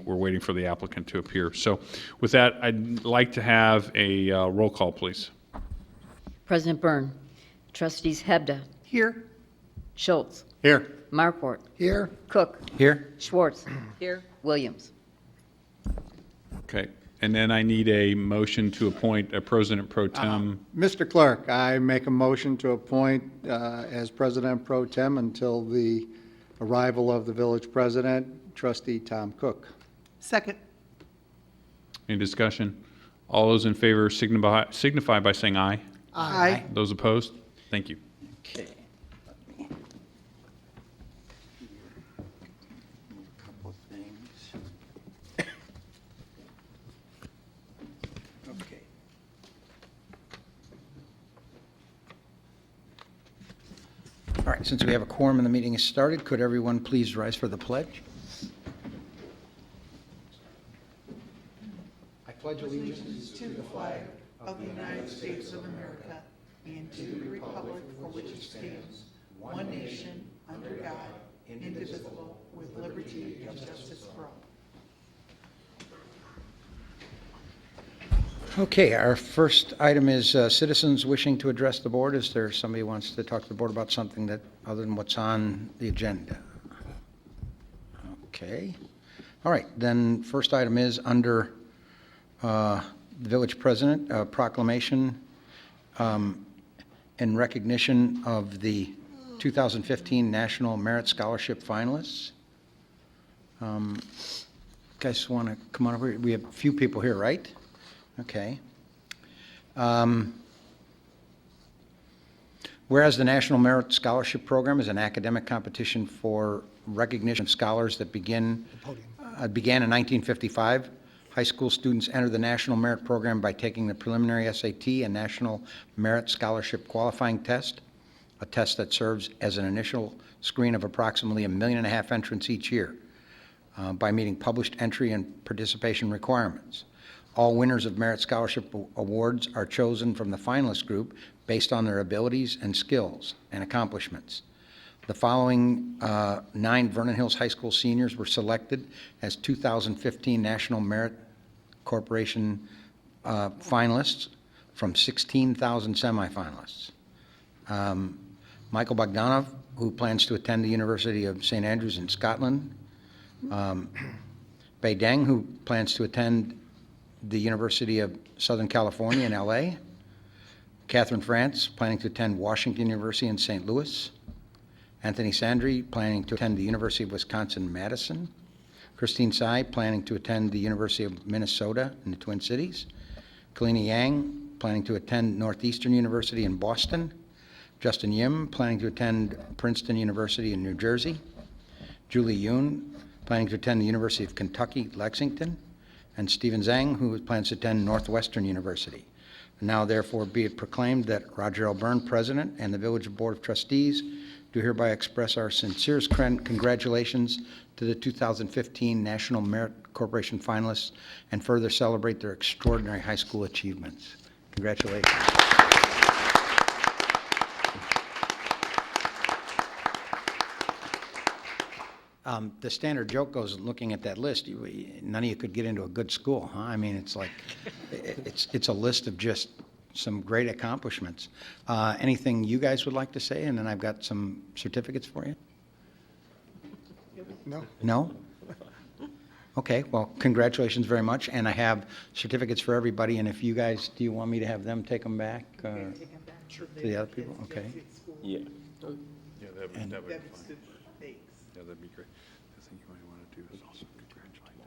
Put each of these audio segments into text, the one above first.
We're waiting for the applicant to appear. So with that, I'd like to have a roll call, please. President Byrne, Trustees Hebda, Here. Schultz, Here. Markwart, Here. Cook, Here. Schwartz, here, Williams. Okay. And then I need a motion to appoint a President Pro Tem. Mr. Clerk, I make a motion to appoint as President Pro Tem until the arrival of the village president, Trustee Tom Cook. Second. Any discussion? All those in favor signify by saying aye. Aye. Those opposed? Thank you. Okay. Couple of things. Okay. All right, since we have a quorum and the meeting is started, could everyone please rise for the pledge? I pledge allegiance to the flag of the United States of America and to the republic for which it stands, one nation, under God, indivisible, with liberty and justice for all. Okay, our first item is citizens wishing to address the board. Is there somebody who wants to talk to the board about something that, other than what's on the agenda? Okay. All right, then first item is under the village president, proclamation in recognition of the 2015 National Merit Scholarship finalists. Guys want to come on over? We have a few people here, right? Okay. Whereas the National Merit Scholarship Program is an academic competition for recognition of scholars that began in 1955, high school students enter the National Merit Program by taking the preliminary SAT and National Merit Scholarship Qualifying Test, a test that serves as an initial screen of approximately 1.5 million entrants each year by meeting published entry and participation requirements. All winners of Merit Scholarship Awards are chosen from the finalist group based on their abilities and skills and accomplishments. The following 9 Vernon Hills High School seniors were selected as 2015 National Merit Corporation finalists from 16,000 semifinalists. Michael Bogdanov, who plans to attend the University of St. Andrews in Scotland. Bei Deng, who plans to attend the University of Southern California in LA. Catherine France, planning to attend Washington University in St. Louis. Anthony Sandri, planning to attend the University of Wisconsin-Madison. Christine Tsai, planning to attend the University of Minnesota in the Twin Cities. Kalina Yang, planning to attend Northeastern University in Boston. Justin Yim, planning to attend Princeton University in New Jersey. Julie Yoon, planning to attend the University of Kentucky, Lexington. And Stephen Zhang, who plans to attend Northwestern University. Now therefore be it proclaimed that Roger L. Byrne, President, and the Village Board of Trustees do hereby express our sincerest congratulations to the 2015 National Merit Corporation finalists and further celebrate their extraordinary high school achievements. Congratulations. The standard joke goes, looking at that list, none of you could get into a good school, huh? I mean, it's like, it's a list of just some great accomplishments. Anything you guys would like to say? And then I've got some certificates for you. No. No? Okay, well, congratulations very much. And I have certificates for everybody. And if you guys, do you want me to have them take them back to the other people? Okay. Yeah. Yeah, that would be fine. Thanks. Yeah, that'd be great. The thing you might want to do is also congratulate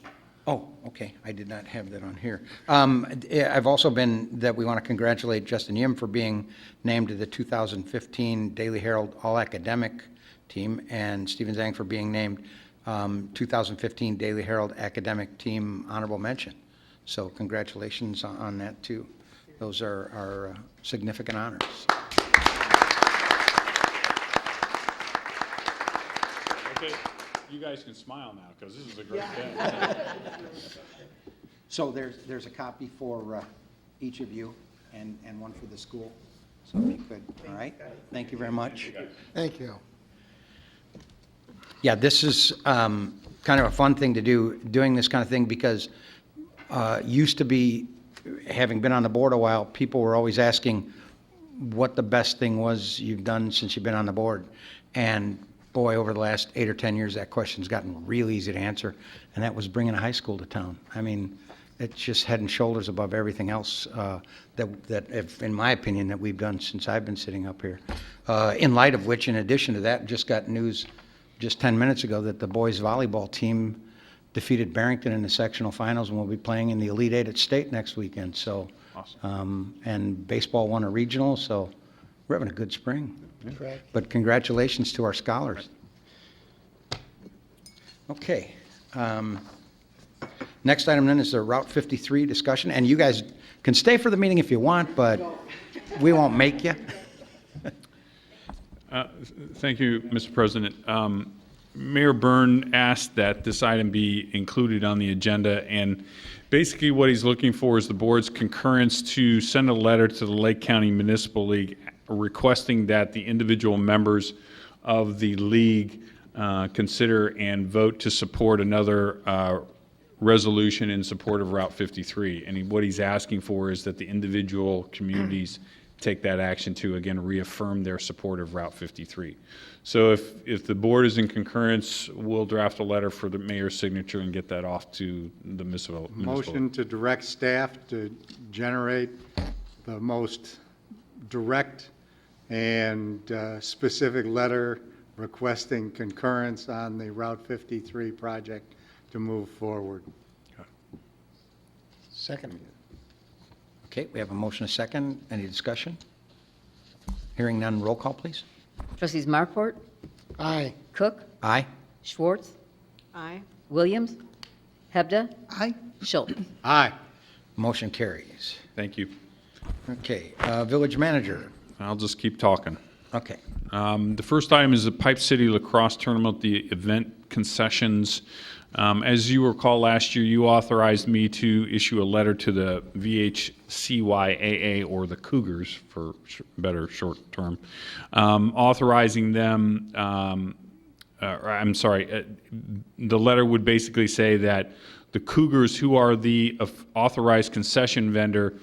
them. Oh, okay, I did not have that on here. I've also been, that we want to congratulate Justin Yim for being named to the 2015 Daily Herald All-Academic Team, and Stephen Zhang for being named 2015 Daily Herald Academic Team Honorable Mention. So congratulations on that, too. Those are significant honors. Okay, you guys can smile now, because this is a great day. So there's a copy for each of you and one for the school. So if you could, all right? Thank you very much. Thank you. Yeah, this is kind of a fun thing to do, doing this kind of thing, because used to be, having been on the board a while, people were always asking what the best thing was you've done since you've been on the board. And boy, over the last 8 or 10 years, that question's gotten real easy to answer, and that was bringing a high school to town. I mean, it's just head and shoulders above everything else in my opinion, that we've done since I've been sitting up here. In light of which, in addition to that, just got news just 10 minutes ago that the boys volleyball team defeated Barrington in the sectional finals and will be playing in the Elite Eight at state next weekend. So, Awesome. and baseball won a regional, so we're having a good spring. But congratulations to our scholars. Okay. Next item then is the Route 53 discussion, and you guys can stay for the meeting if you want, but we won't make you. Thank you, Mr. President. Mayor Byrne asked that this item be included on the agenda, and basically what he's looking for is the board's concurrence to send a letter to the Lake County Municipal League requesting that the individual members of the league consider and vote to support another resolution in support of Route 53. And what he's asking for is that the individual communities take that action to, again, reaffirm their support of Route 53. So if the board is in concurrence, we'll draft a letter for the mayor's signature and get that off to the municipal. Motion to direct staff to generate the most direct and specific letter requesting concurrence on the Route 53 project to move forward. Second. Okay, we have a motion, a second. Any discussion? Hearing none, roll call, please. Trustees Markwart, Aye. Cook, Aye. Schwartz, Aye. Williams, Hebda, Aye. Schultz. Aye. Motion carries. Thank you. Okay, village manager. I'll just keep talking. Okay. The first item is the Pipe City Lacrosse Tournament, the event concessions. As you recall, last year you authorized me to issue a letter to the VHCYAA, or the Cougars for better short term, authorizing them, the letter would basically say that the Cougars, who are the authorized concession vendor,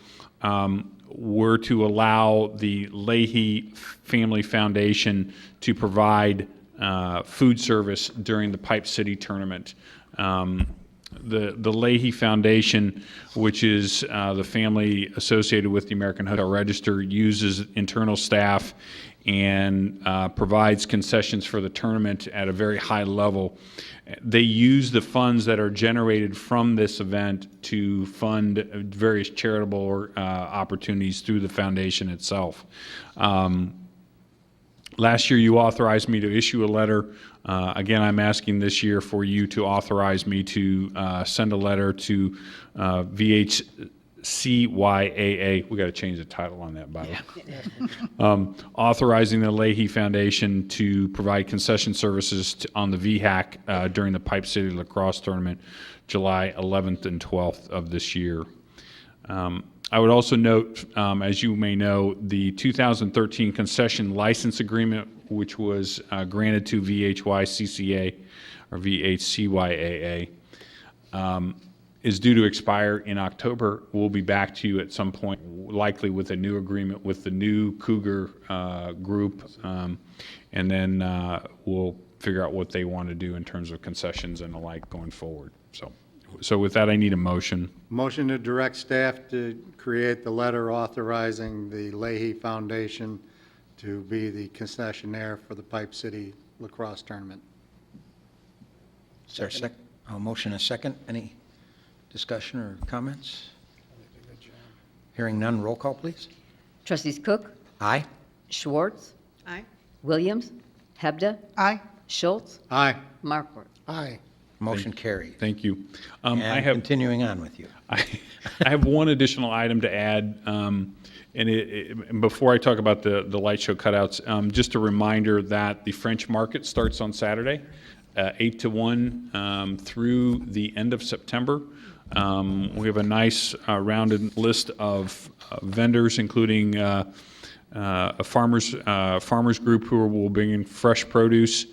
were to allow the Leahy Family Foundation to provide food service during the Pipe City tournament. The Leahy Foundation, which is the family associated with the American Hotel Register, uses internal staff and provides concessions for the tournament at a very high level. They use the funds that are generated from this event to fund various charitable opportunities through the foundation itself. Last year, you authorized me to issue a letter. Again, I'm asking this year for you to authorize me to send a letter to VHCYAA. We got to change the title on that, by the way. Authorizing the Leahy Foundation to provide concession services on the VHAC during the Pipe City Lacrosse Tournament, July 11th and 12th of this year. I would also note, as you may know, the 2013 concession license agreement, which was granted to VHYCCA or VHCYAA, is due to expire in October. We'll be back to you at some point, likely with a new agreement with the new Cougar group, and then we'll figure out what they want to do in terms of concessions and the like going forward. So with that, I need a motion. Motion to direct staff to create the letter authorizing the Leahy Foundation to be the concessionaire for the Pipe City Lacrosse Tournament. Is there a motion, a second? Any discussion or comments? Hearing none, roll call, please. Trustees Cook, Aye. Schwartz, Aye. Williams, Hebda, Aye. Schultz, Aye. Markwart. Aye. Motion carried. Thank you. And I have continuing on with you. I have one additional item to add, and before I talk about the light show cutouts, just a reminder that the French market starts on Saturday, 8 to 1 through the end of September. We have a nice rounded list of vendors, including a farmers group who will bring in fresh produce,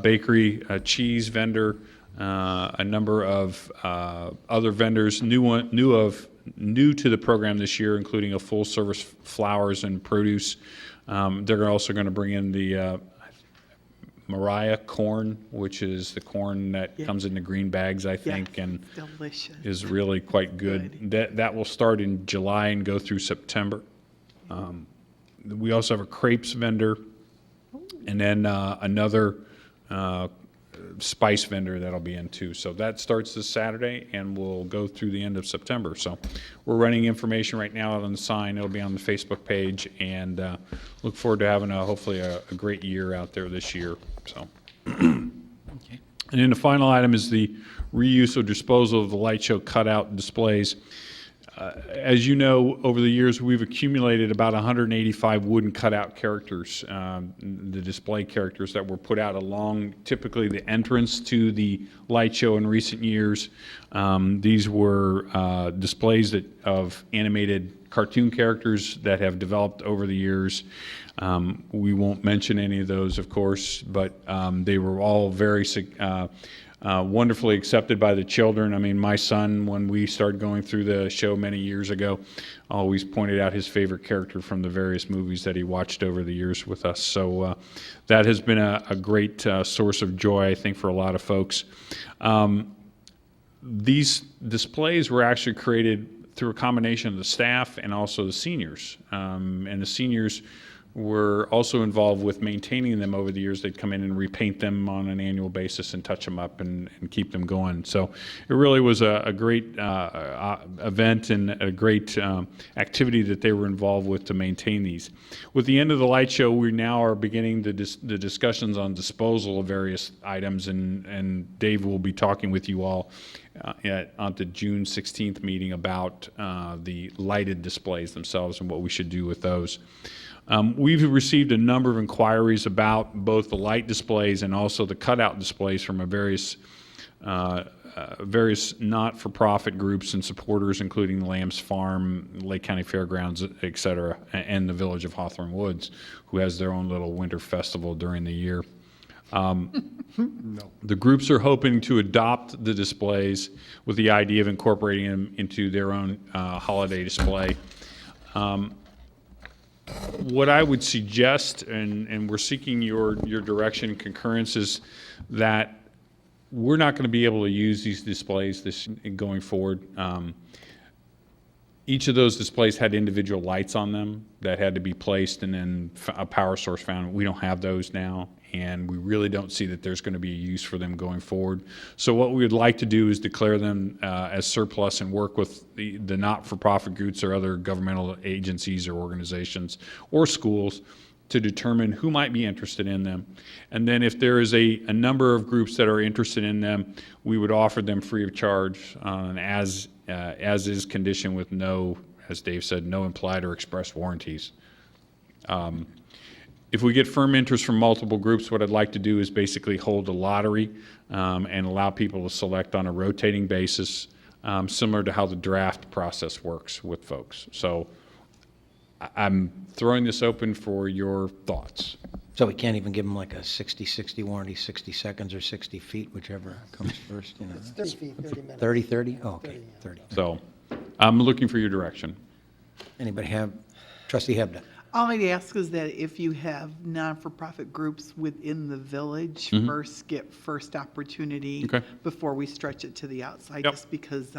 bakery, a cheese vendor, a number of other vendors, new to the program this year, including a full-service flowers and produce. They're also going to bring in the Mariah corn, which is the corn that comes in the green bags, I think, and Delicious. is really quite good. That will start in July and go through September. We also have a crepes vendor, and then another spice vendor that'll be in too. So that starts this Saturday and will go through the end of September. So we're running information right now out on the sign. It'll be on the Facebook page, and look forward to having hopefully a great year out there this year. So, and then the final item is the reuse or disposal of the light show cutout displays. As you know, over the years, we've accumulated about 185 wooden cutout characters, the display characters that were put out along typically the entrance to the light show in recent years. These were displays of animated cartoon characters that have developed over the years. We won't mention any of those, of course, but they were all very wonderfully accepted by the children. I mean, my son, when we started going through the show many years ago, always pointed out his favorite character from the various movies that he watched over the years with us. So that has been a great source of joy, I think, for a lot of folks. These displays were actually created through a combination of the staff and also the seniors. And the seniors were also involved with maintaining them over the years. They'd come in and repaint them on an annual basis and touch them up and keep them going. So it really was a great event and a great activity that they were involved with to maintain these. With the end of the light show, we now are beginning the discussions on disposal of various items, and Dave will be talking with you all on the June 16th meeting about the lighted displays themselves and what we should do with those. We've received a number of inquiries about both the light displays and also the cutout displays from various not-for-profit groups and supporters, including Lamb's Farm, Lake County Fairgrounds, et cetera, and the Village of Hawthorne Woods, who has their own little winter festival during the year. The groups are hoping to adopt the displays with the idea of incorporating them into their own holiday display. What I would suggest, and we're seeking your direction and concurrence, is that we're not going to be able to use these displays going forward. Each of those displays had individual lights on them that had to be placed and then a power source found. We don't have those now, and we really don't see that there's going to be a use for them going forward. So what we would like to do is declare them as surplus and work with the not-for-profit groups or other governmental agencies or organizations or schools to determine who might be interested in them. And then if there is a number of groups that are interested in them, we would offer them free of charge on an as-is condition with no, as Dave said, no implied or express warranties. If we get firm interest from multiple groups, what I'd like to do is basically hold a lottery and allow people to select on a rotating basis, similar to how the draft process works with folks. So I'm throwing this open for your thoughts. So we can't even give them like a 60-60 warranty, 60 seconds or 60 feet, whichever comes first, you know? 30 feet, 30 minutes. 30? Oh, okay, 30. So I'm looking for your direction. Anybody have, Trustee Hebda? All I'd ask is that if you have non-for-profit groups within the village, first get first opportunity Okay. before we stretch it to the outside, Yep. just because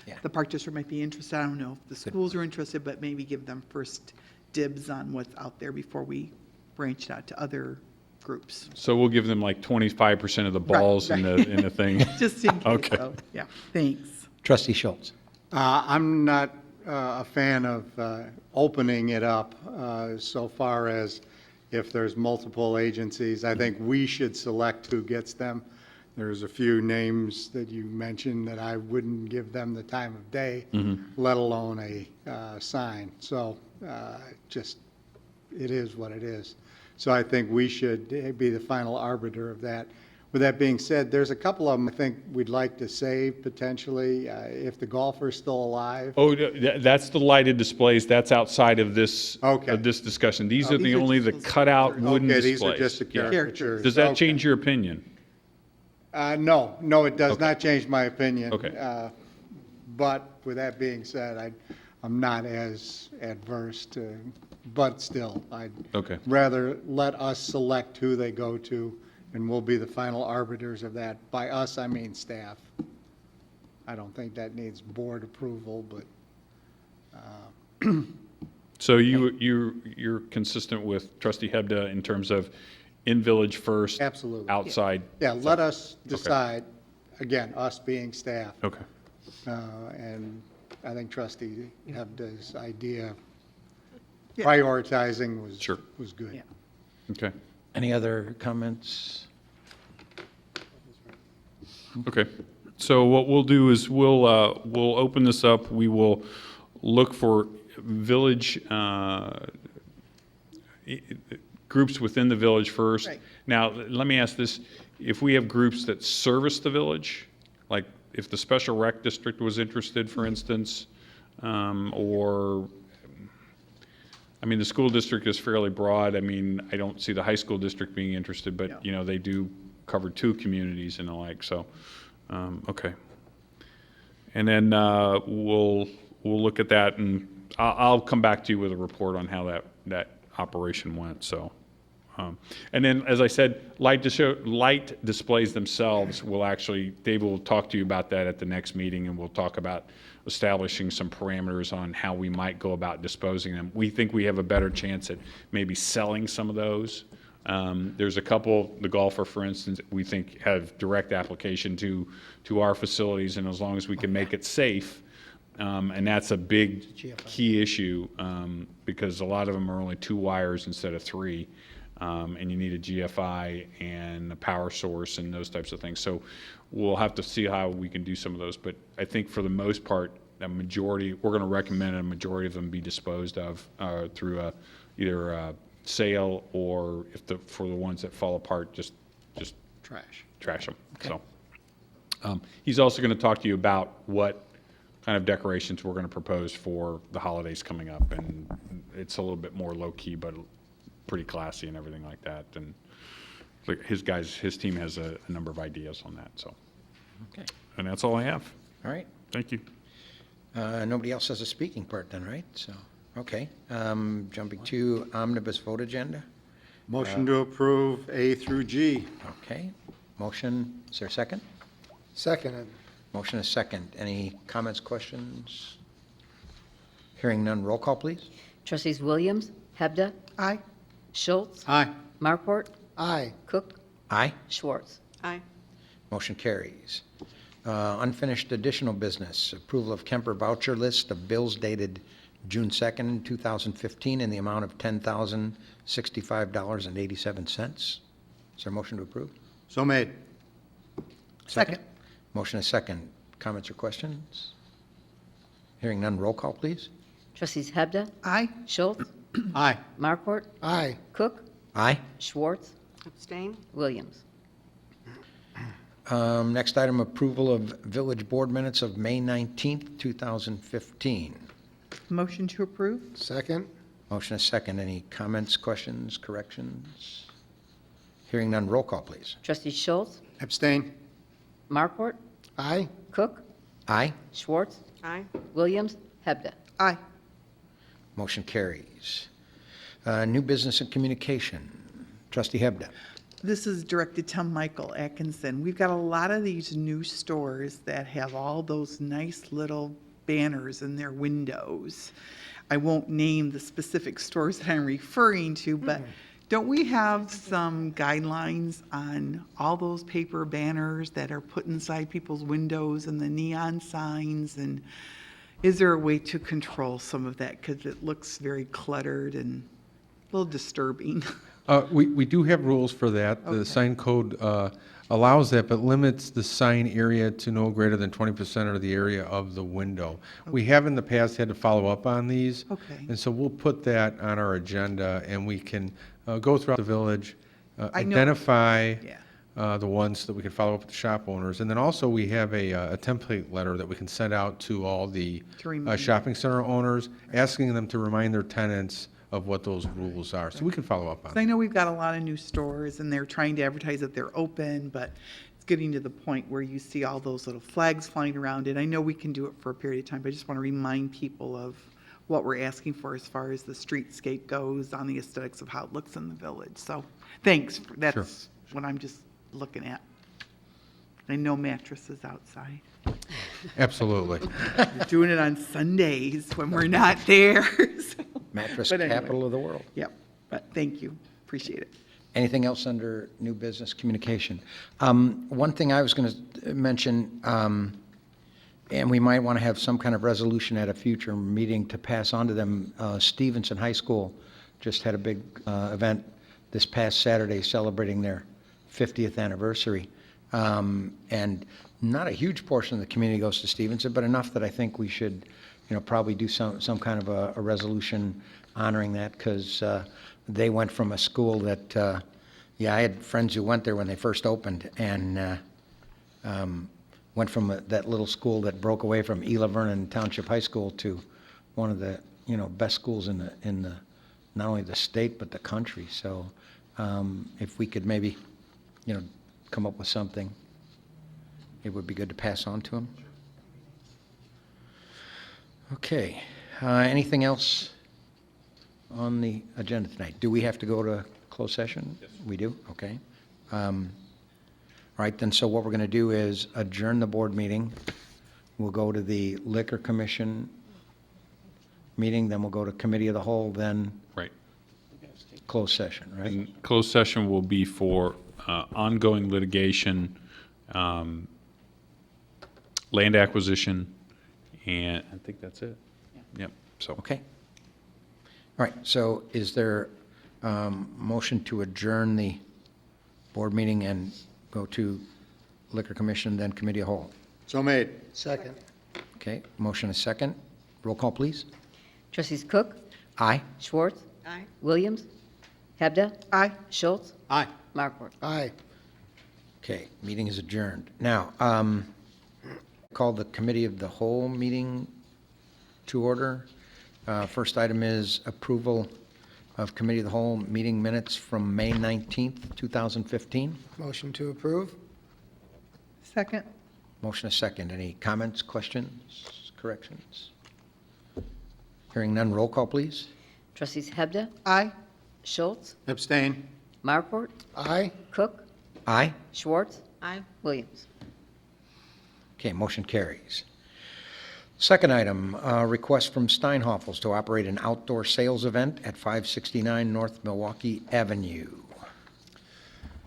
Yeah. the park district might be interested. I don't know if the schools are interested, but maybe give them first dibs on what's out there before we branch it out to other groups. So we'll give them like 25% of the balls in the thing. Just in case, Okay. so, yeah, thanks. Trustee Schultz? I'm not a fan of opening it up so far as if there's multiple agencies. I think we should select who gets them. There's a few names that you mentioned that I wouldn't give them the time of day, let alone a sign. So just, it is what it is. So I think we should be the final arbiter of that. With that being said, there's a couple of them I think we'd like to save potentially, if the golfer's still alive. Oh, that's the lighted displays. That's outside of this, Okay. of this discussion. These are These are only the just cutout the- wooden Okay, displays. these are just the Yeah. caricatures. Does that Okay. change your opinion? No, it does Okay. not change my opinion. Okay. But with that being said, I'm not as adverse to, but still, I'd Okay. rather let us select who they go to, and we'll be the final arbiters of that. By us, I mean staff. I don't think that needs board approval, but So you're consistent with trustee Hebda in terms of in-village first? Absolutely. Outside? yeah, let us decide, again, us being staff. Okay. And I think trustee Hebda's idea of Yeah. prioritizing was, Sure. was good. Yeah. Okay. Any other comments? Okay. So what we'll do is we'll open this up. We will look for village, groups within the village first. Right. Now, let me ask this. If we have groups that service the village, like if the special rec district was interested, for instance, or, I mean, the school district is fairly broad. I mean, I don't see the high school district being interested, Yeah. but, you know, they do cover 2 communities and the like, so, okay. And then we'll look at that, and I'll come back to you with a report on how that operation went, so. And then, as I said, light displays themselves will actually, Dave will talk to you about that at the next meeting, and we'll talk about establishing some parameters on how we might go about disposing them. We think we have a better chance at maybe selling some of those. There's a couple, the golfer, for instance, we think have direct application to our facilities, and as long as we can make it safe, and that's a big key issue, because a lot of them are only 2 wires instead of 3. And you need a GFI and a power source and those types of things. So we'll have to see how we can do some of those. But I think for the most part, a majority, we're going to recommend a majority of them be disposed of through either a sale, or for the ones that fall apart, just trash them. So he's also going to talk to you about what kind of decorations we're going to propose for the holidays coming up. And it's a little bit more low-key, but pretty classy and everything like that. And like his team has a number of ideas on that, so. Okay, And that's all I have. all right. Thank you. Nobody else has a speaking part then, right? So, okay. Jumping to omnibus vote agenda. Motion to approve A through G. Okay. Motion, is there a second? Seconded. Motion is second. Any comments, questions? Hearing none, roll call, please. Trustees Williams, Hebda, Aye. Schultz, Aye. Markwart, Aye. Cook, Aye. Schwartz. Aye. Motion carries. Unfinished additional business, approval of Kemper voucher list of bills dated June 2nd, 2015, in the amount of $10,065.87. Is there a motion to approve? So made. Second. Motion is second. Comments or questions? Hearing none, roll call, please. Trustees Hebda, Aye. Schultz, Aye. Markwart, Aye. Cook, Aye. Schwartz, Abstain? Williams. Next item, approval of village board minutes of May 19th, 2015. Motion to approve? Second. Motion is second. Any comments, questions, corrections? Hearing none, roll call, please. Trustees Schultz, Abstain. Markwart, Aye. Cook, Aye. Schwartz, Aye. Williams, Hebda. Aye. Motion carries. New business and communication. Trustee Hebda. This is directed to Michael Atkinson. We've got a lot of these new stores that have all those nice little banners in their windows. I won't name the specific stores that I'm referring to, but don't we have some guidelines on all those paper banners that are put inside people's windows and the neon signs? And is there a way to control some of that? Because it looks very cluttered and a little disturbing. We do have rules for that. The Okay. sign code allows that, but limits the sign area to no greater than 20% of the area of the window. We have in the past had to follow up on these. Okay. And so we'll put that on our agenda, and we can go throughout the village, I know- identify Yeah. the ones that we can follow up with the shop owners. And then also we have a template letter that we can send out to all the To remind. shopping center owners, asking them to remind their tenants of what those rules are. So we can follow up on I that. know we've got a lot of new stores, and they're trying to advertise that they're open, but it's getting to the point where you see all those little flags flying around, and I know we can do it for a period of time, but I just want to remind people of what we're asking for as far as the streetscape goes, on the aesthetics of how it looks in the village. So, thanks. That's what I'm just looking at. I know mattresses outside. Absolutely. We're doing it on Sundays when we're not there. So, Mattress but anyway. capital of the world. Yep, but thank you. Appreciate it. Anything else under new business communication? One thing I was going to mention, and we might want to have some kind of resolution at a future meeting to pass on to them. Stevenson High School just had a big event this past Saturday celebrating their 50th anniversary. And not a huge portion of the community goes to Stevenson, but enough that I think we should, probably do some kind of a resolution honoring that, because they went from a school that, I had friends who went there when they first opened, and went from that little school that broke away from Vernon Township High School to one of the, best schools in the not only the state but the country. So if we could maybe, come up with something, it would be good to pass on to them. Okay. Anything else on the agenda tonight? Do we have to go to closed session? Yes. We do? Okay. All right, then, so what we're going to do is adjourn the board meeting. We'll go to the Liquor Commission meeting, then we'll go to Committee of the Whole, then Right. closed session, right? And closed session will be for ongoing litigation, land acquisition, and I think that's it. Yep, so. Okay. All right, so is there motion to adjourn the board meeting and go to Liquor Commission, then Committee of Whole? So made. Second. Okay, motion is second. Roll call, please. Trustees Cook, Aye. Schwartz, Aye. Williams, Hebda, Aye. Schultz, Aye. Markwart. Aye. Okay, meeting is adjourned. Now, call the Committee of the Whole meeting to order. First item is approval of Committee of the Whole meeting minutes from May 19th, 2015. Motion to approve? Second. Motion is second. Any comments, questions, corrections? Hearing none, roll call, please. Trustees Hebda, Aye. Schultz, Abstain. Markwart, Aye. Cook, Aye. Schwartz. Williams. Okay, motion carries. Second item, request from Steinhafels to operate an outdoor sales event at 569 North Milwaukee Avenue.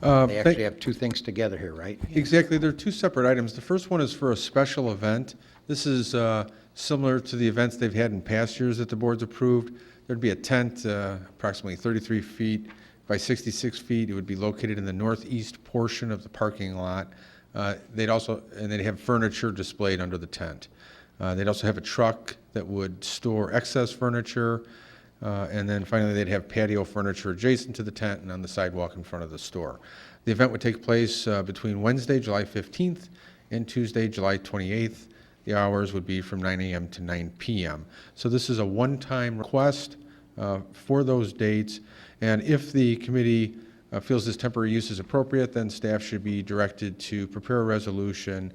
They actually have two things together here, right? Exactly. They're two separate items. The first one is for a special event. This is similar to the events they've had in past years that the board's approved. There'd be a tent approximately 33 feet by 66 feet. It would be located in the northeast portion of the parking lot. They'd have furniture displayed under the tent. They'd also have a truck that would store excess furniture. And then finally, they'd have patio furniture adjacent to the tent and on the sidewalk in front of the store. The event would take place between Wednesday, July 15th, and Tuesday, July 28th. The hours would be from 9 a.m. to 9 p.m. So this is a one-time request for those dates. And if the committee feels this temporary use is appropriate, then staff should be directed to prepare a resolution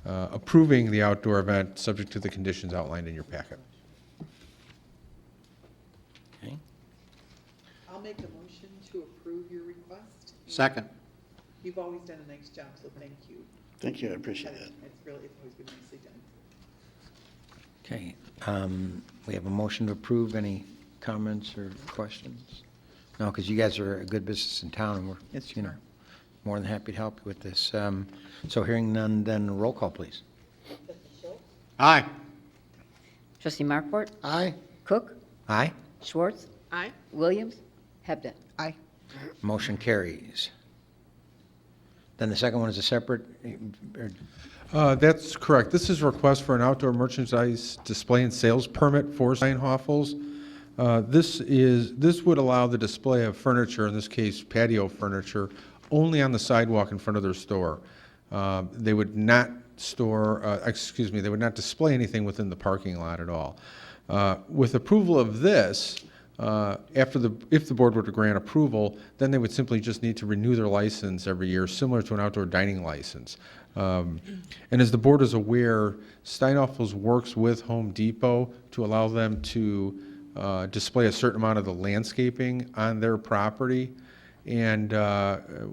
approving the outdoor event, subject to the conditions outlined in your packet. Okay. I'll make a motion to approve your request. Second. You've always done a nice job, so thank you. Thank you, I appreciate it. It's always been nicely done. Okay, we have a motion to approve. Any comments or questions? No, because you guys are a good business in town, and we're, Yes, you are. more than happy to help you with this. So hearing none, then roll call, please. Aye. Trustee Markwart, Aye. Cook, Aye. Schwartz, Aye. Williams, Hebda. Aye. Motion carries. Then the second one is a separate, That's correct. This is a request for an outdoor merchandise display and sales permit for Steinhafels. This would allow the display of furniture, in this case patio furniture, only on the sidewalk in front of their store. They would not they would not display anything within the parking lot at all. With approval of this, if the board were to grant approval, then they would simply just need to renew their license every year, similar to an outdoor dining license. And as the board is aware, Steinhafels works with Home Depot to allow them to display a certain amount of the landscaping on their property. And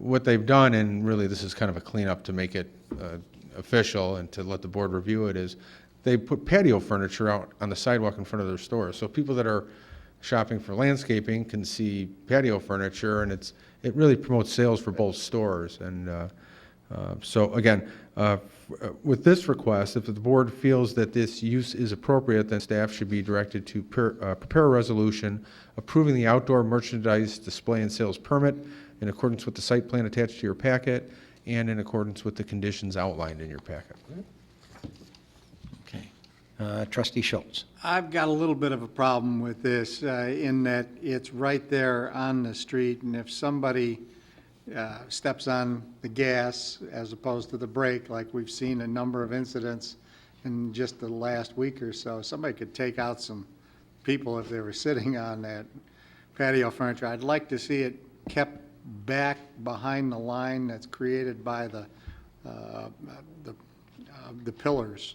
what they've done, and really this is kind of a cleanup to make it official and to let the board review it, is they put patio furniture out on the sidewalk in front of their stores. So people that are shopping for landscaping can see patio furniture, and it really promotes sales for both stores. And so again, with this request, if the board feels that this use is appropriate, then staff should be directed to prepare a resolution approving the outdoor merchandise display and sales permit in accordance with the site plan attached to your packet and in accordance with the conditions outlined in your packet. Okay. Trustee Schultz. I've got a little bit of a problem with this in that it's right there on the street, and if somebody steps on the gas as opposed to the brake, like we've seen a number of incidents in just the last week or so, somebody could take out some people if they were sitting on that patio furniture. I'd like to see it kept back behind the line that's created by the pillars,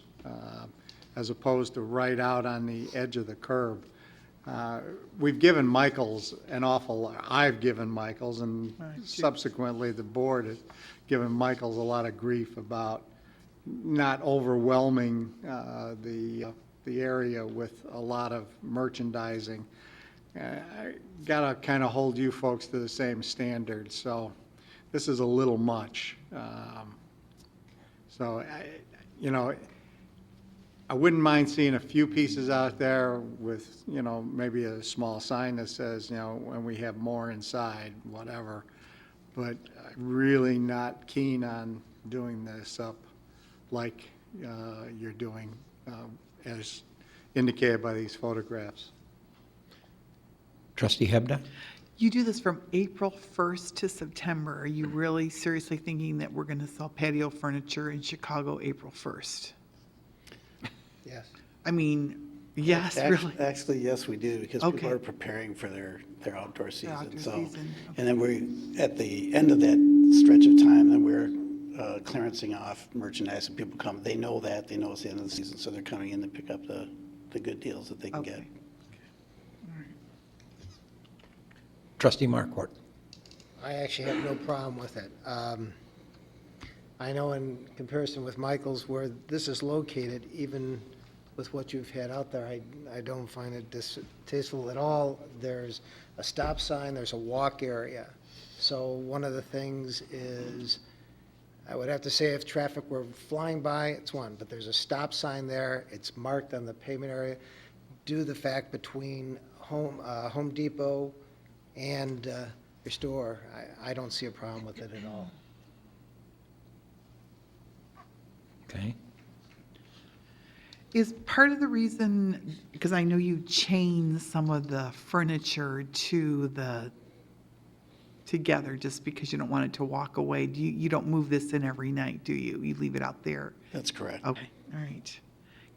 as opposed to right out on the edge of the curb. We've given Michaels I've given Michaels, and subsequently the board has given Michaels a lot of grief about not overwhelming the area with a lot of merchandising. I gotta kind of hold you folks to the same standard, so this is a little much. So, I wouldn't mind seeing a few pieces out there with, maybe a small sign that says, when we have more inside, whatever. But really not keen on doing this up like you're doing, as indicated by these photographs. Trustee Hebda. You do this from April 1st to September. Are you really seriously thinking that we're going to sell patio furniture in Chicago April 1st? Yes. I mean, yes, really? Actually, yes, we do, because Okay. people are preparing for their outdoor season. outdoor So, season, okay. and then we're, at the end of that stretch of time, then we're clearancing off merchandise, and people come, they know that, they know it's the end of the season, so they're coming in to pick up the good deals that they can get. Okay. Trustee Markwart. I actually have no problem with it. I know in comparison with Michael's, where this is located, even with what you've had out there, I don't find it distasteful at all. There's a stop sign, there's a walk area. So one of the things is, I would have to say if traffic were flying by, it's one, but there's a stop sign there, it's marked on the pavement area. Due to the fact between Home Depot and your store, I don't see a problem with it at all. Okay. Is part of the reason, because I know you chain some of the furniture together just because you don't want it to walk away. You don't move this in every night, do you? You leave it out there? That's correct. Okay, all right.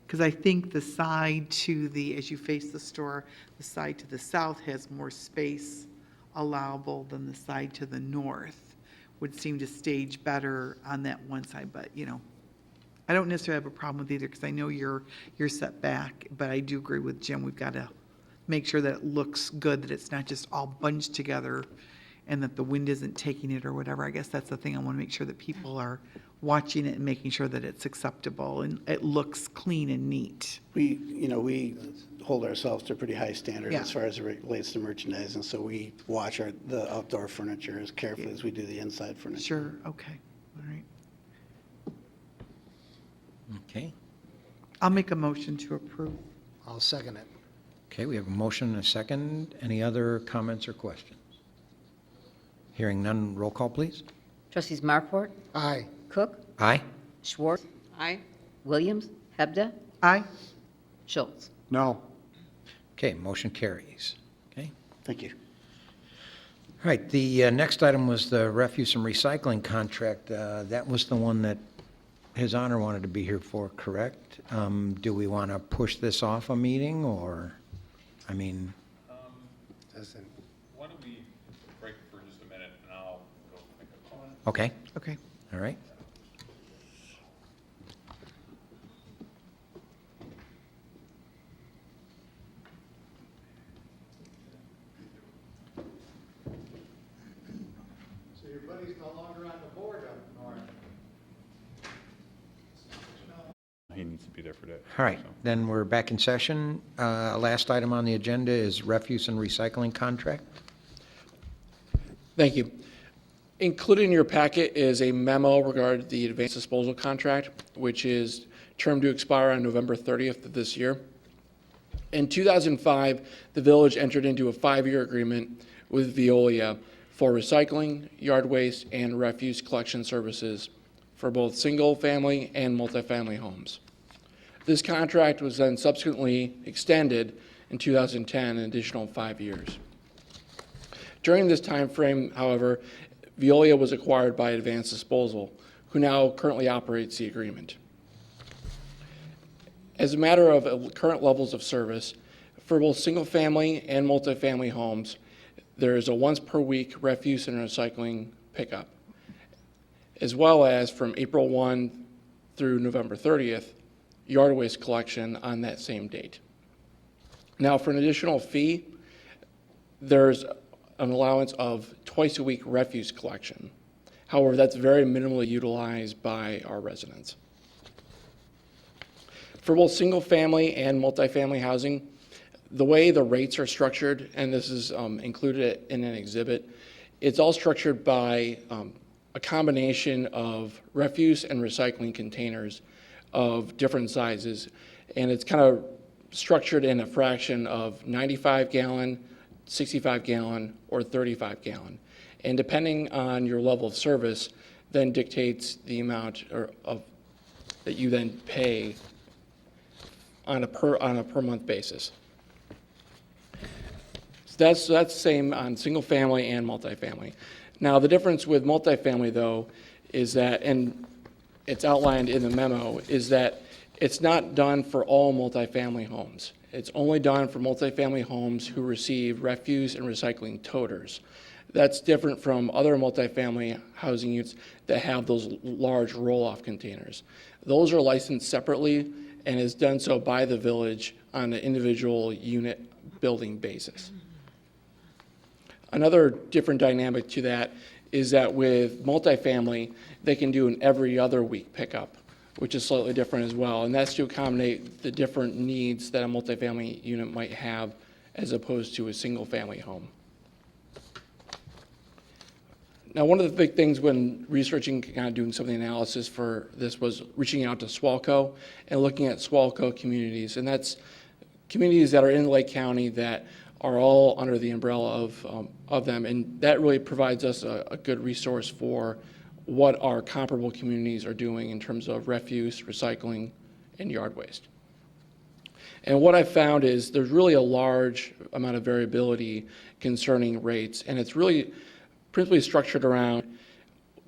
Because I think the side as you face the store, the side to the south has more space allowable than the side to the north. Would seem to stage better on that one side, but, I don't necessarily have a problem with either, because I know you're set back, but I do agree with Jim. We've got to make sure that it looks good, that it's not just all bunched together and that the wind isn't taking it or whatever. I guess that's the thing. I want to make sure that people are watching it and making sure that it's acceptable and it looks clean and neat. We hold ourselves to a pretty high standard Yeah. as far as it relates to merchandising, so we watch the outdoor furniture as carefully as we do the inside furniture. Sure, okay, all right. Okay. I'll make a motion to approve. I'll second it. Okay, we have a motion and a second. Any other comments or questions? Hearing none, roll call, please. Trustees Markwart, Aye. Cook, Aye. Schwartz. Aye. Williams, Hebda, Aye. Schultz. No. Okay, motion carries. Okay. Thank you. All right, the next item was the refuse and recycling contract. That was the one that His Honor wanted to be here for, correct? Do we want to push this off a meeting, or, I mean, Doesn't, Why don't we break for just a minute, and I'll go make a call. okay, okay. all right. So your buddy's no longer on the board up north. He needs to be there for that. All right, so. then we're back in session. Last item on the agenda is refuse and recycling contract. Thank you. Included in your packet is a memo regarding the advanced disposal contract, which is termed to expire on November 30th of this year. In 2005, the village entered into a 5-year agreement with Veolia for recycling, yard waste, and refuse collection services for both single-family and multifamily homes. This contract was then subsequently extended in 2010 an additional 5 years. During this time frame, however, Veolia was acquired by Advanced Disposal, who now currently operates the agreement. As a matter of current levels of service, for both single-family and multifamily homes, there is a once-per-week refuse and recycling pickup, as well as from April 1 through November 30th, yard waste collection on that same date. Now, for an additional fee, there's an allowance of twice-a-week refuse collection. However, that's very minimally utilized by our residents. For both single-family and multifamily housing, the way the rates are structured, and this is included in an exhibit, it's all structured by a combination of refuse and recycling containers of different sizes, and it's kind of structured in a fraction of 95-gallon, 65-gallon, or 35-gallon. And depending on your level of service, then dictates the amount that you then pay on a per month basis. So that's the same on single family and multifamily. Now, the difference with multifamily, though, is that, and it's outlined in the memo, is that it's not done for all multifamily homes. It's only done for multifamily homes who receive refuse and recycling toters. That's different from other multifamily housing units that have those large roll-off containers. Those are licensed separately and is done so by the village on an individual unit building basis. Another different dynamic to that is that with multifamily, they can do an every other week pickup, which is slightly different as well. And that's to accommodate the different needs that a multifamily unit might have as opposed to a single family home. Now, one of the big things when researching, kind of doing some of the analysis for this was reaching out to SWALCO and looking at SWALCO communities. And that's communities that are in Lake County that are all under the umbrella of them. And that really provides us a good resource for what our comparable communities are doing in terms of refuse, recycling, and yard waste. And what I found is there's really a large amount of variability concerning rates, and it's really principally structured around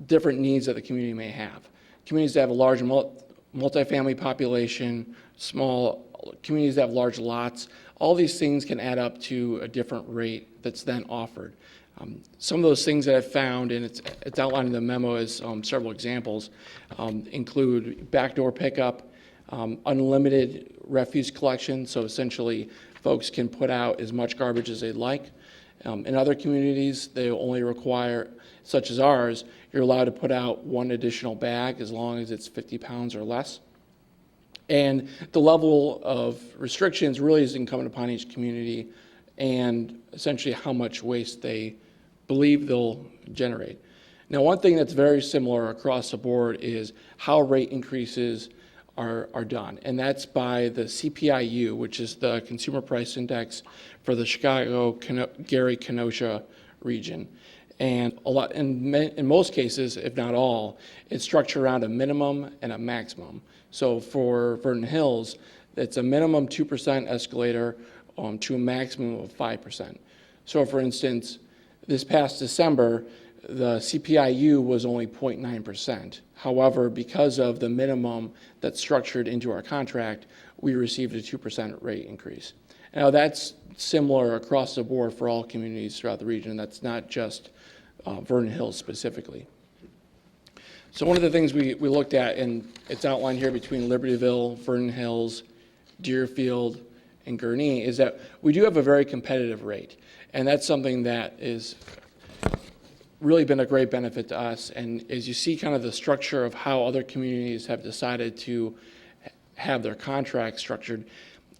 different needs that the community may have. Communities that have a large multifamily population, small communities that have large lots, all these things can add up to a different rate that's then offered. Some of those things that I've found, and it's outlined in the memo as several examples, include backdoor pickup, unlimited refuse collection, so essentially folks can put out as much garbage as they'd like. In other communities, they only require, such as ours, you're allowed to put out one additional bag as long as it's 50 pounds or less. And the level of restrictions really is incumbent upon each community and essentially how much waste they believe they'll generate. Now, one thing that's very similar across the board is how rate increases are done, and that's by the CPIU, which is the Consumer Price Index for the Chicago-Gary-Kenosha region. And in most cases, if not all, it's structured around a minimum and a maximum. So for Vernon Hills, it's a minimum 2% escalator to a maximum of 5%. So for instance, This past December, the CPIU was only 0.9%. However, because of the minimum that's structured into our contract, we received a 2% rate increase. Now, that's similar across the board for all communities throughout the region. That's not just Vernon Hills specifically. So one of the things we looked at, and it's outlined here between Libertyville, Vernon Hills, Deerfield, and Gurnee, is that we do have a very competitive rate. And that's something that is really been a great benefit to us. And as you see kind of the structure of how other communities have decided to have their contracts structured,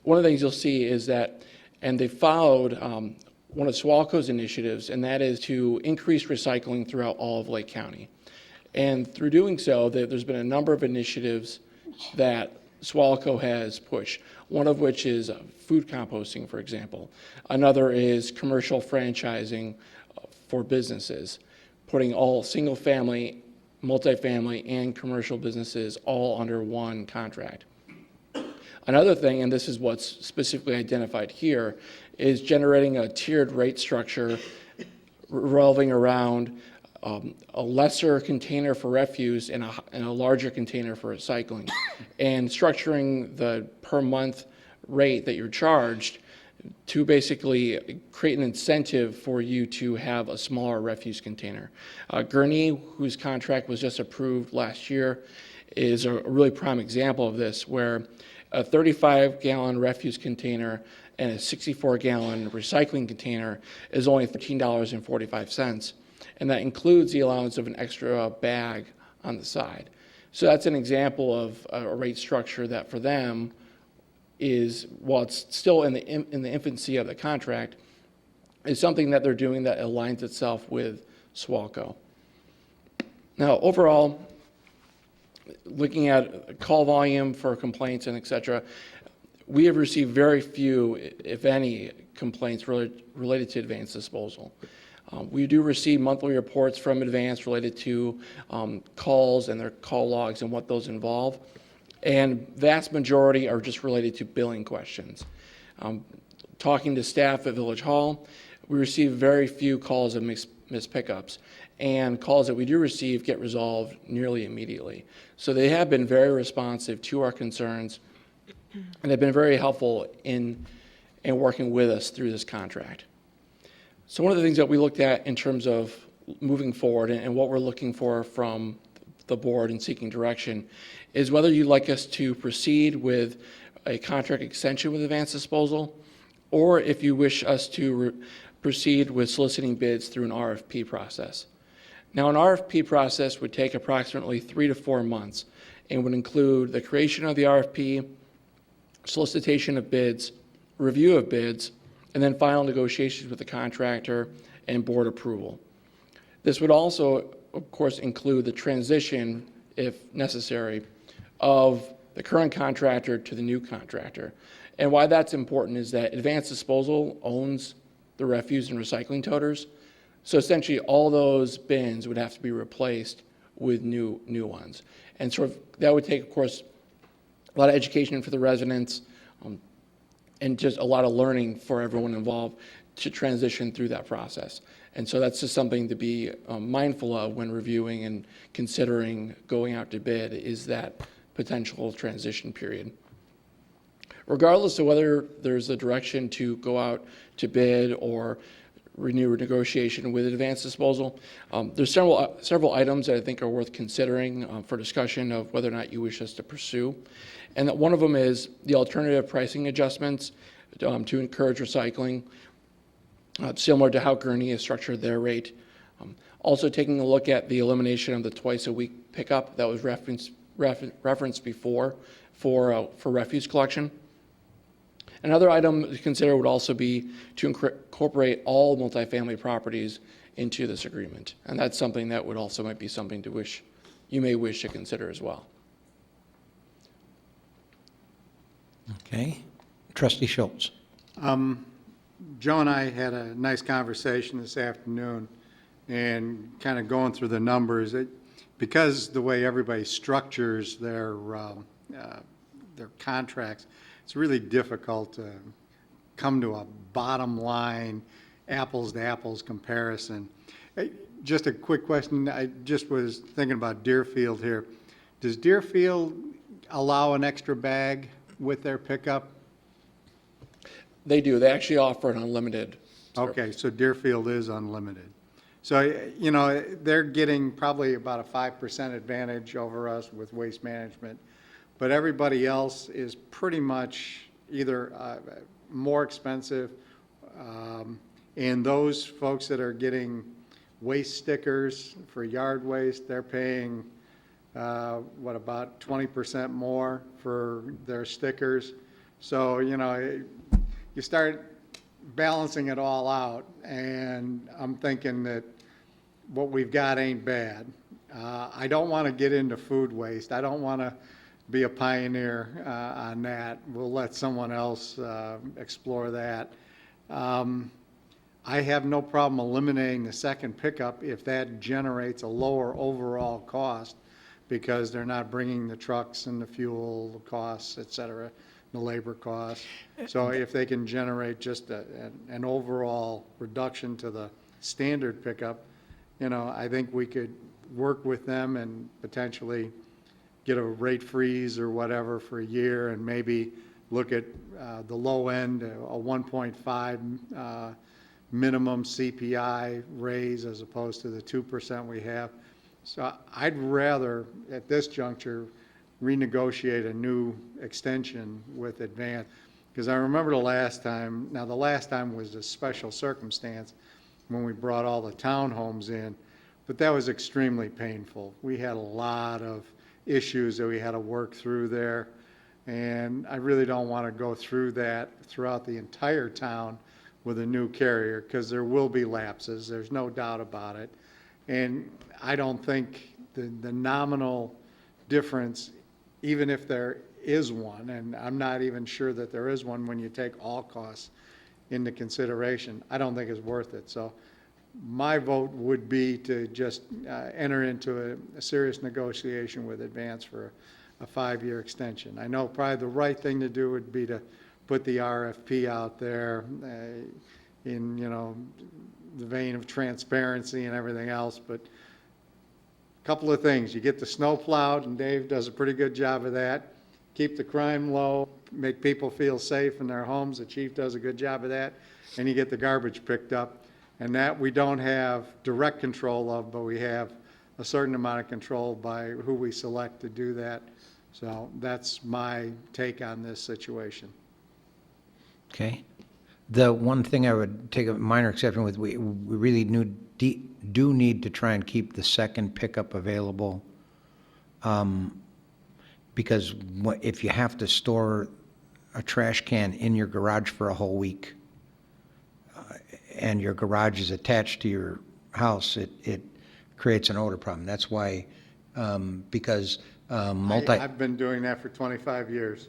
one of the things you'll see is that, and they followed one of SWALCO's initiatives, and that is to increase recycling throughout all of Lake County. And through doing so, there's been a number of initiatives that SWALCO has pushed, one of which is food composting, for example. Another is commercial franchising for businesses, putting all single-family, multifamily, and commercial businesses all under one contract. Another thing, and this is what's specifically identified here, is generating a tiered rate structure revolving around a lesser container for refuse and a larger container for recycling, and structuring the per month rate that you're charged to basically create an incentive for you to have a smaller refuse container. Gurnee, whose contract was just approved last year, is a really prime example of this, where a 35-gallon refuse container and a 64-gallon recycling container is only $13.45. And that includes the allowance of an extra bag on the side. So that's an example of a rate structure that for them is, while it's still in the infancy of the contract, is something that they're doing that aligns itself with SWALCO. Now, overall, looking at call volume for complaints and et cetera, we have received very few, if any, complaints related to advanced disposal. We do receive monthly reports from Advance related to calls and their call logs and what those involve. And vast majority are just related to billing questions. Talking to staff at Village Hall, we receive very few calls of missed pickups. And calls that we do receive get resolved nearly immediately. So they have been very responsive to our concerns, and they've been very helpful in working with us through this contract. So one of the things that we looked at in terms of moving forward and what we're looking for from the board and seeking direction is whether you'd like us to proceed with a contract extension with advanced disposal, or if you wish us to proceed with soliciting bids through an RFP process. Now, an RFP process would take approximately 3 to 4 months and would include the creation of the RFP, solicitation of bids, review of bids, and then final negotiations with the contractor and board approval. This would also, of course, include the transition, if necessary, of the current contractor to the new contractor. And why that's important is that Advanced Disposal owns the refuse and recycling toters. So essentially all those bins would have to be replaced with new ones. And sort of that would take, of course, a lot of education for the residents, and just a lot of learning for everyone involved to transition through that process. And so that's just something to be mindful of when reviewing and considering going out to bid, is that potential transition period. Regardless of whether there's a direction to go out to bid or renew negotiation with advanced disposal, there's several items that I think are worth considering for discussion of whether or not you wish us to pursue. And that one of them is the alternative pricing adjustments to encourage recycling, similar to how Gurnee has structured their rate. Also taking a look at the elimination of the twice-a-week pickup that was referenced before for refuse collection. Another item to consider would also be to incorporate all multifamily properties into this agreement. And that's something that would also might be something you may wish to consider as well. Okay. Trustee Schultz. Joe and I had a nice conversation this afternoon and kind of going through the numbers. Because the way everybody structures their contracts, it's really difficult to come to a bottom line apples to apples comparison. Just a quick question. I just was thinking about Deerfield here. Does Deerfield allow an extra bag with their pickup? They do. They actually offer an unlimited. Okay, so Deerfield is unlimited. So, you know, they're getting probably about a 5% advantage over us with waste management, but everybody else is pretty much either more expensive, and those folks that are getting waste stickers for yard waste, they're paying, about 20% more for their stickers. So, you know, you start balancing it all out, and I'm thinking that what we've got ain't bad. I don't want to get into food waste. I don't want to be a pioneer on that. We'll let someone else explore that. I have no problem eliminating the second pickup if that generates a lower overall cost, because they're not bringing the trucks and the fuel costs, et cetera, the labor costs. So if they can generate just an overall reduction to the standard pickup, you know, I think we could work with them and potentially get a rate freeze or whatever for a year, and maybe look at the low end, a 1.5 minimum CPI raise as opposed to the 2% we have. So I'd rather, at this juncture, renegotiate a new extension with Advance, because I remember the last time was a special circumstance when we brought all the townhomes in, but that was extremely painful. We had a lot of issues that we had to work through there, and I really don't want to go through that throughout the entire town with a new carrier, because there will be lapses, there's no doubt about it. And I don't think the nominal difference, even if there is one, and I'm not even sure that there is one when you take all costs into consideration, I don't think it's worth it. So my vote would be to just enter into a serious negotiation with Advance for a 5-year extension. I know probably the right thing to do would be to put the RFP out there in, you know, the vein of transparency and everything else, but a couple of things. You get the snow plowed, and Dave does a pretty good job of that. Keep the crime low, make people feel safe in their homes. The chief does a good job of that. And you get the garbage picked up. And that we don't have direct control of, but we have a certain amount of control by who we select to do that. So that's my take on this situation. Okay. The one thing I would take a minor exception with, we really do need to try and keep the second pickup available, because if you have to store a trash can in your garage for a whole week, and your garage is attached to your house, it creates an odor problem. That's why, because I've been doing that for 25 years.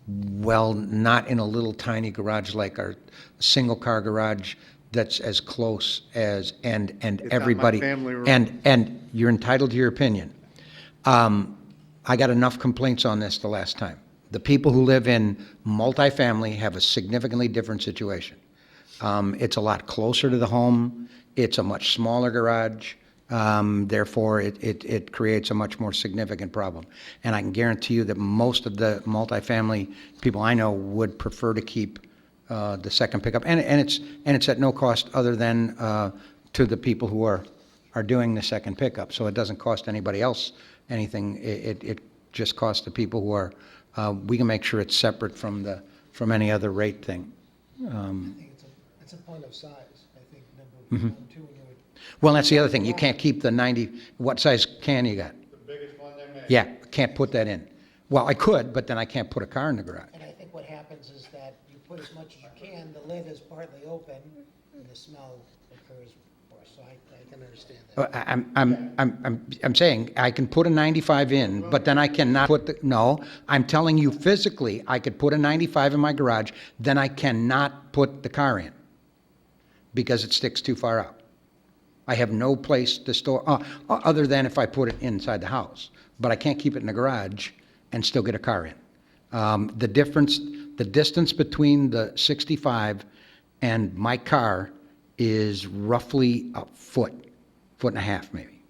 Well, not in a little tiny garage like our single-car garage that's as close as, and everybody. It's on my family room. And you're entitled to your opinion. I got enough complaints on this the last time. The people who live in multifamily have a significantly different situation. It's a lot closer to the home. It's a much smaller garage. Therefore, it creates a much more significant problem. And I can guarantee you that most of the multifamily people I know would prefer to keep the second pickup. And it's at no cost other than to the people who are doing the second pickup. So it doesn't cost anybody else anything. It just costs the people who are, we can make sure it's separate from any other rate thing. I think it's a point of size, I think, number one, two, and Well, that's the other thing. You can't keep the 90, what size can you got? The biggest one they make. Yeah, can't put that in. Well, I could, but then I can't put a car in the garage. And I think what happens is that you put as much as you can, the lid is partly open, and the smell occurs more, so I can understand that. I'm saying I can put a 95 in, but then I cannot put no, I'm telling you physically, I could put a 95 in my garage, then I cannot put the car in because it sticks too far out. I have no place to store, other than if I put it inside the house, but I can't keep it in the garage and still get a car in. The distance between the 65 and my car is roughly a foot and a half maybe.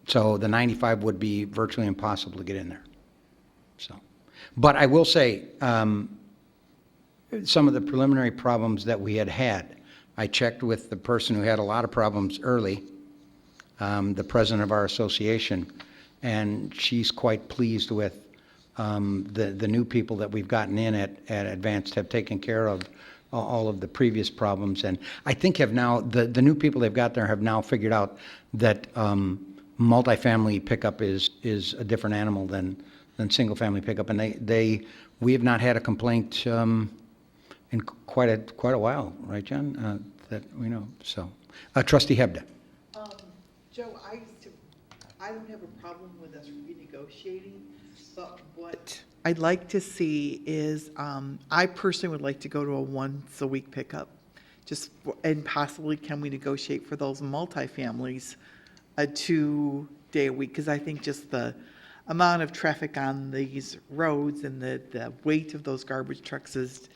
So the 95 would be virtually impossible to get in there. So, but I will say, some of the preliminary problems that we had, I checked with the person who had a lot of problems early, the president of our association, and she's quite pleased with the new people that we've gotten in at Advanced have taken care of all of the previous problems. And I think have now, the new people they've got there have now figured out that multifamily pickup is a different animal than single-family pickup. And we have not had a complaint in quite a while, right, John? That we know. So, Trustee Hebda. Joe, I don't have a problem with us renegotiating, but what I'd like to see is, I personally would like to go to a once-a-week pickup. And possibly can we negotiate for those multifamilies a 2-day-a-week? Because I think just the amount of traffic on these roads and the weight of those garbage trucks is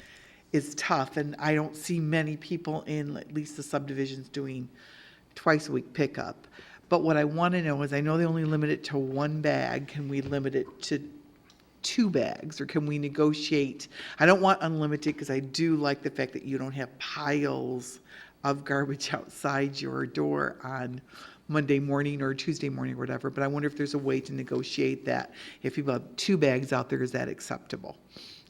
tough. And I don't see many people in at least the subdivisions doing twice-a-week pickup. But what I want to know is, I know they only limit it to 1 bag. Can we limit it to 2 bags, or can we negotiate? I don't want unlimited, because I do like the fact that you don't have piles of garbage outside your door on Monday morning or Tuesday morning or whatever, but I wonder if there's a way to negotiate that. If people have 2 bags out there, is that acceptable?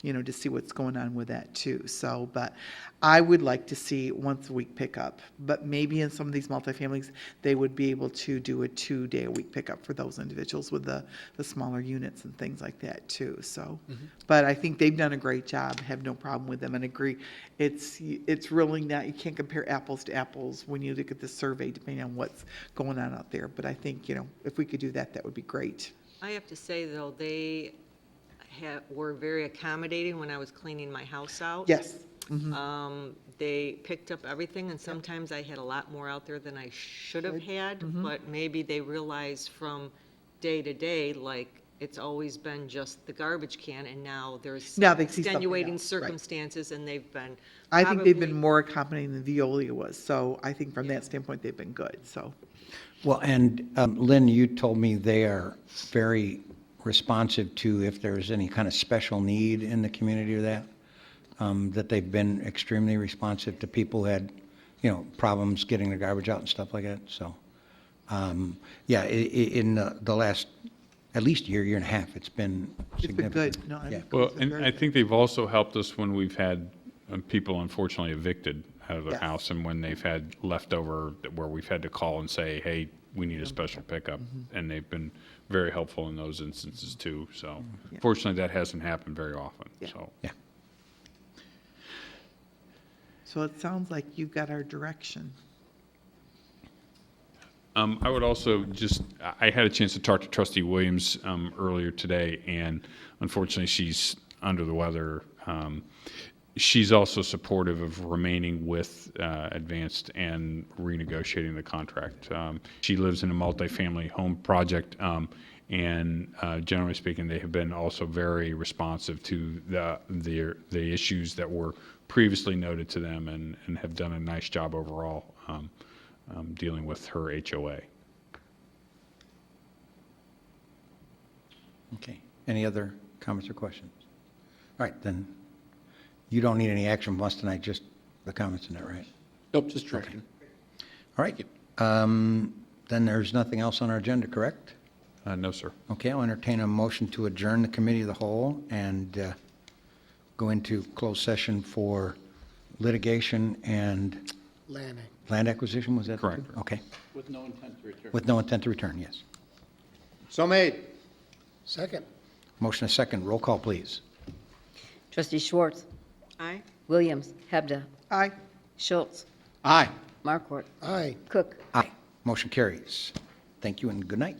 To see what's going on with that too. So, but I would like to see once-a-week pickup, but maybe in some of these multifamilies, they would be able to do a 2-day-a-week pickup for those individuals with the smaller units and things like that too. So, but I think they've done a great job, have no problem with them, and agree. It's really not, you can't compare apples to apples when you look at the survey, depending on what's going on out there. But I think, if we could do that, that would be great. I have to say, though, they were very accommodating when I was cleaning my house out. Yes. They picked up everything, and sometimes I had a lot more out there than I should have had, but maybe they realized from day to day, like, it's always been just the garbage can, and now there's Now they see something extenuating else, right. circumstances, and they've been I think they've been probably- more accommodating than Veolia was, so I think from that standpoint, they've been good, so. Well, and Lynn, you told me they are very responsive to if there's any kind of special need in the community or that they've been extremely responsive to people who had, problems getting their garbage out and stuff like that. So, yeah, in the last at least year and a half, it's been significant. Good. No, I Yeah. think Well, it's been and very I good. think they've also helped us when we've had people unfortunately evicted out of their Yes. house, and when they've had leftover where we've had to call and say, hey, we need a special pickup, and they've been very helpful in those instances too. So fortunately, that hasn't happened very often. Yeah. So Yeah. So it sounds like you've got our direction. I would also I had a chance to talk to Trustee Williams earlier today, and unfortunately, she's under the weather. She's also supportive of remaining with Advanced and renegotiating the contract. She lives in a multifamily home project, and generally speaking, they have been also very responsive to the issues that were previously noted to them, and have done a nice job overall dealing with her HOA. Okay. Any other comments or questions? All right, then you don't need any action from us tonight, just the comments in that, right? Nope, just direction. All right. Then there's nothing else on our agenda, correct? No, sir. Okay, I'll entertain a motion to adjourn the committee of the whole and go into closed session for litigation and Lanning. land acquisition, was that? Correct. Okay. With no intent to return. With no intent to return, yes. So made. Second. Motion a second. Roll call, please. Trustee Schwartz. Aye. Williams. Hebda. Aye. Schultz. Aye. Markwart. Aye. Cook. Aye. Motion carries. Thank you and good night.